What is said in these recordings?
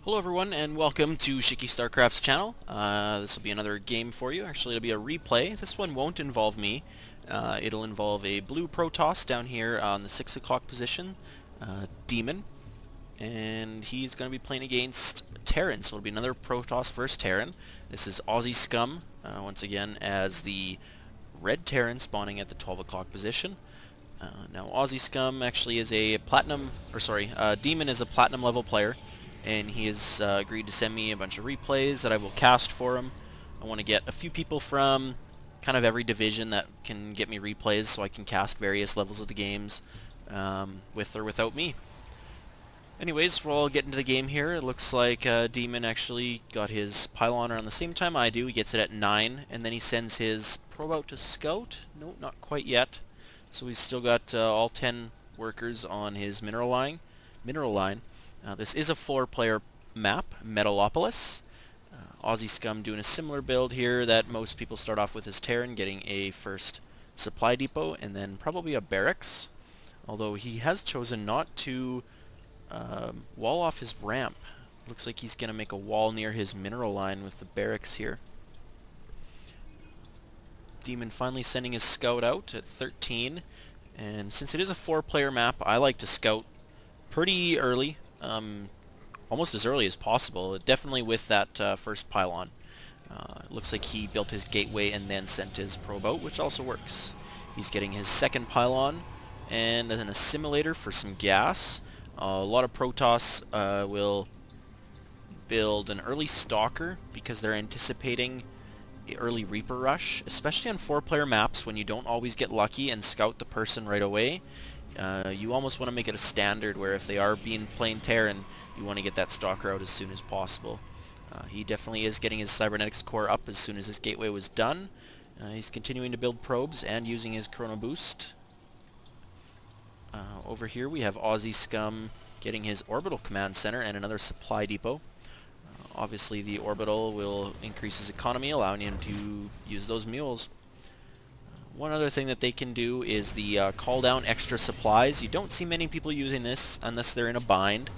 Hello everyone and welcome to Shiki StarCraft's channel. This will be another game for you. Actually it'll be a replay. This one won't involve me. It'll involve a blue Protoss down here on the 6 o'clock position, Demon, and he's going to be playing against Terran, so it'll be another Protoss versus Terran. This is Aussiescum, once again as the red Terran spawning at the 12 o'clock position. Now Aussiescum actually is a Demon is a platinum level player, and he has agreed to send me a bunch of replays that I will cast for him. I want to get a few people from kind of every division that can get me replays so I can cast various levels of the games with or without me. Anyways, we'll get into the game here. It looks like Demon actually got his pylon around the same time I do. He gets it at 9, and then he sends his probe out to scout. No, not quite yet. So he's still got all 10 workers on his mineral line. This is a 4-player map, Metalopolis. Aussiescum doing a similar build here that most people start off with as Terran, getting a first supply depot and then probably a barracks. Although he has chosen not to wall off his ramp. Looks like he's going to make a wall near his mineral line with the barracks here. Demon finally sending his scout out at 13, and since it is a 4-player map, I like to scout pretty early, almost as early as possible, definitely with that first pylon. Looks like he built his gateway and then sent his probe out, which also works. He's getting his second pylon and then an assimilator for some gas. A lot of Protoss will build an early stalker because they're anticipating the early Reaper rush, especially on 4-player maps when you don't always get lucky and scout the person right away. You almost want to make it a standard where if they are being plain Terran, you want to get that stalker out as soon as possible. He definitely is getting his cybernetics core up as soon as his gateway was done. He's continuing to build probes and using his chrono boost. Over here we have Aussiescum getting his orbital command center and another supply depot. Obviously the orbital will increase his economy, allowing him to use those mules. One other thing that they can do is the call down extra supplies. You don't see many people using this unless they're in a bind.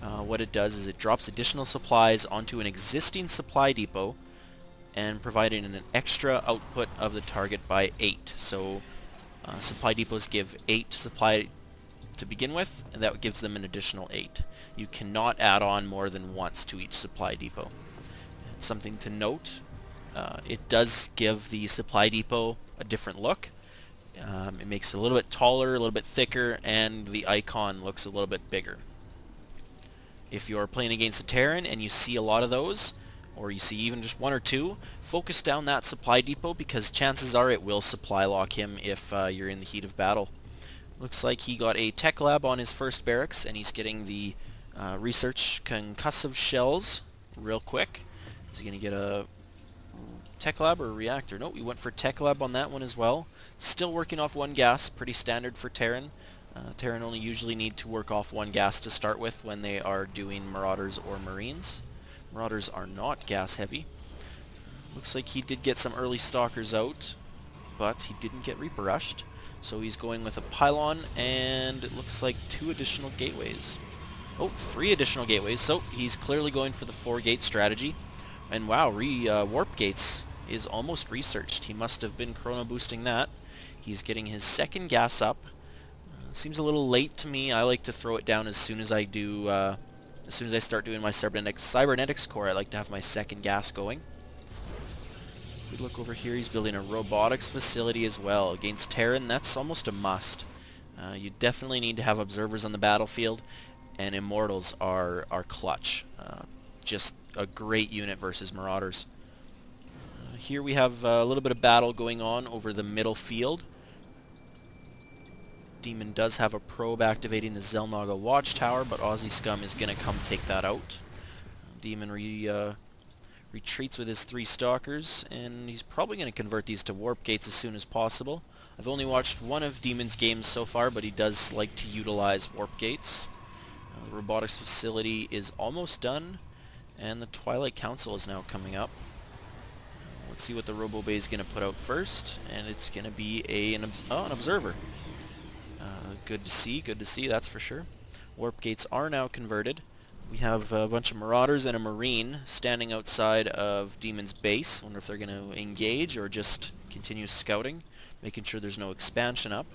What it does is it drops additional supplies onto an existing supply depot and providing an extra output of the target by 8. So supply depots give 8 supply to begin with, and that gives them an additional 8. You cannot add on more than once to each supply depot. Something to note, it does give the supply depot a different look. It makes it a little bit taller, a little bit thicker, and the icon looks a little bit bigger. If you're playing against a Terran and you see a lot of those, or you see even just 1 or 2, focus down that supply depot because chances are it will supply lock him if you're in the heat of battle. Looks like he got a tech lab on his first barracks, and he's getting the research concussive shells real quick. Is he going to get a tech lab or a reactor? No, we went for tech lab on that one as well. Still working off 1 gas, pretty standard for Terran. Terran only usually need to work off 1 gas to start with when they are doing Marauders or Marines. Marauders are not gas heavy. Looks like he did get some early stalkers out, but he didn't get Reaper rushed. So he's going with a pylon, and it looks like 2 additional gateways. Oh, 3 additional gateways, so he's clearly going for the 4-gate strategy. And wow, warp gates is almost researched. He must have been chrono boosting that. He's getting his second gas up. Seems a little late to me. I like to throw it down as soon as I do, as soon as I start doing my cybernetics core. I like to have my second gas going. We look over here, he's building a robotics facility as well. Against Terran, that's almost a must. You definitely need to have observers on the battlefield, and Immortals are clutch. Just a great unit versus Marauders. Here we have a little bit of battle going on over the middle field. Demon does have a probe activating the Zelnaga watchtower, but Aussiescum is going to come take that out. Demon retreats with his 3 stalkers, and he's probably going to convert these to warp gates as soon as possible. I've only watched one of Demon's games so far, but he does like to utilize warp gates. The robotics facility is almost done, and the Twilight Council is now coming up. Let's see what the Robo Bay is going to put out first, and it's going to be an observer. Good to see, that's for sure. Warp gates are now converted. We have a bunch of Marauders and a Marine standing outside of Demon's base. I wonder if they're going to engage or just continue scouting, making sure there's no expansion up.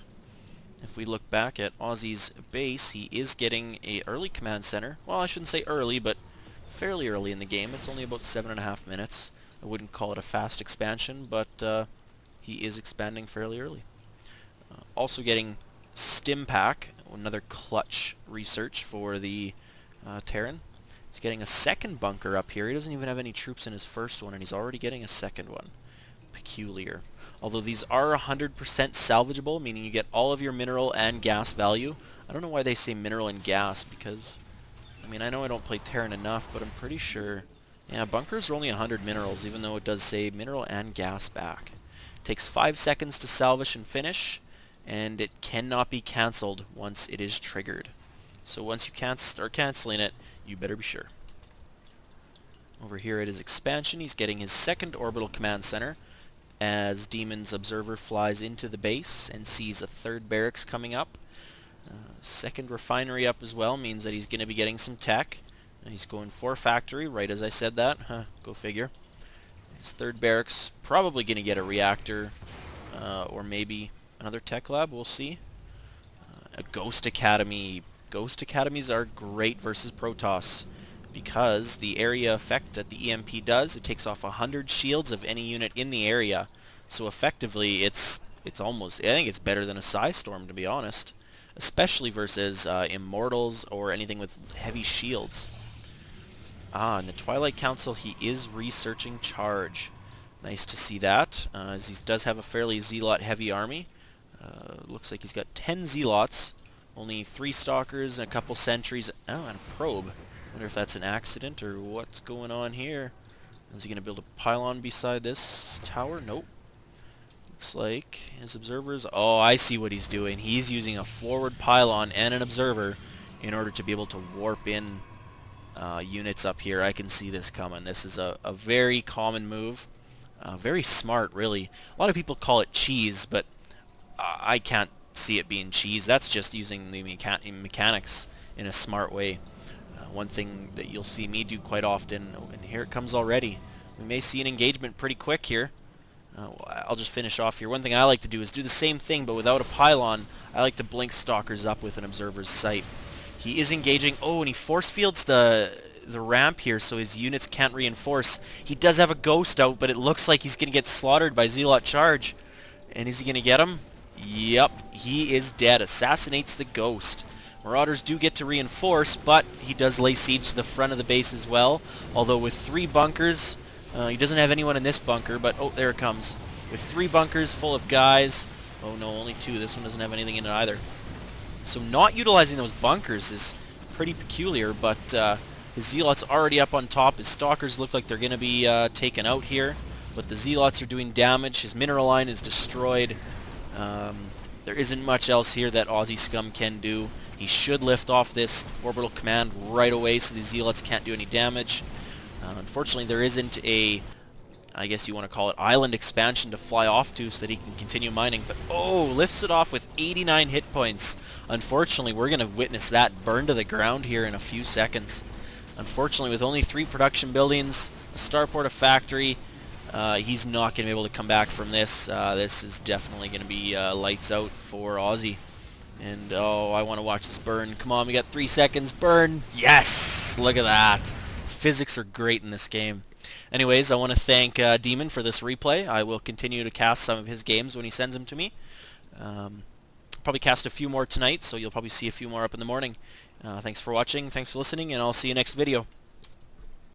If we look back at Aussie's base, he is getting a early command center. Well, I shouldn't say early, but fairly early in the game. It's only about 7.5 minutes. I wouldn't call it a fast expansion, but he is expanding fairly early. Also getting Stim Pack, another clutch research for the Terran. He's getting a second bunker up here. He doesn't even have any troops in his first one, and he's already getting a second one. Peculiar. Although these are 100% salvageable, meaning you get all of your mineral and gas value. I don't know why they say mineral and gas, because, I mean, I know I don't play Terran enough, but I'm pretty sure, yeah, bunkers are only 100 minerals, even though it does say mineral and gas back. It takes 5 seconds to salvage and finish, and it cannot be cancelled once it is triggered. So once you start cancelling it, you better be sure. Over here at his expansion, he's getting his second orbital command center, as Demon's observer flies into the base and sees a third barracks coming up. Second refinery up as well means that he's going to be getting some tech. And he's going for factory, right as I said that. Go figure. His third barracks probably going to get a reactor, or maybe another tech lab, we'll see. A Ghost Academy. Ghost Academies are great versus Protoss, because the area effect that the EMP does, it takes off 100 shields of any unit in the area. So effectively, it's almost, I think it's better than a Psy Storm, to be honest. Especially versus Immortals or anything with heavy shields. In the Twilight Council, he is researching charge. Nice to see that, as he does have a fairly Zealot-heavy army. Looks like he's got 10 Zealots, only 3 Stalkers, and a couple Sentries, and a Probe. Wonder if that's an accident or what's going on here. Is he going to build a pylon beside this tower? Nope. Looks like his observers... Oh, I see what he's doing. He's using a forward pylon and an observer in order to be able to warp in units up here. I can see this coming. This is a very common move. Very smart, really. A lot of people call it cheese, but I can't see it being cheese. That's just using the mechanics in a smart way. One thing that you'll see me do quite often, and here it comes already. We may see an engagement pretty quick here. I'll just finish off here. One thing I like to do is do the same thing, but without a pylon. I like to blink Stalkers up with an observer's sight. He is engaging. Oh, and he force fields the ramp here, so his units can't reinforce. He does have a Ghost out, but it looks like he's going to get slaughtered by Zealot Charge. And is he going to get him? Yep, he is dead. Assassinates the Ghost. Marauders do get to reinforce, but he does lay siege to the front of the base as well. Although with 3 bunkers, he doesn't have anyone in this bunker, but oh, there it comes. With 3 bunkers full of guys. Oh no, only 2. This one doesn't have anything in it either. So not utilizing those bunkers is pretty peculiar, but his Zealots already up on top. His Stalkers look like they're going to be taken out here, but the Zealots are doing damage. His mineral line is destroyed. There isn't much else here that Aussiescum can do. He should lift off this orbital command right away so the Zealots can't do any damage. Unfortunately, there isn't a, I guess you want to call it, island expansion to fly off to so that he can continue mining. But, oh, lifts it off with 89 hit points. Unfortunately, we're going to witness that burn to the ground here in a few seconds. Unfortunately, with only 3 production buildings, a starport, a factory, he's not going to be able to come back from this. This is definitely going to be lights out for Aussie. And, oh, I want to watch this burn. Come on, we got 3 seconds. Burn! Yes! Look at that. Physics are great in this game. Anyways, I want to thank Demon for this replay. I will continue to cast some of his games when he sends them to me. Probably cast a few more tonight, so you'll probably see a few more up in the morning. Thanks for watching, thanks for listening, and I'll see you next video.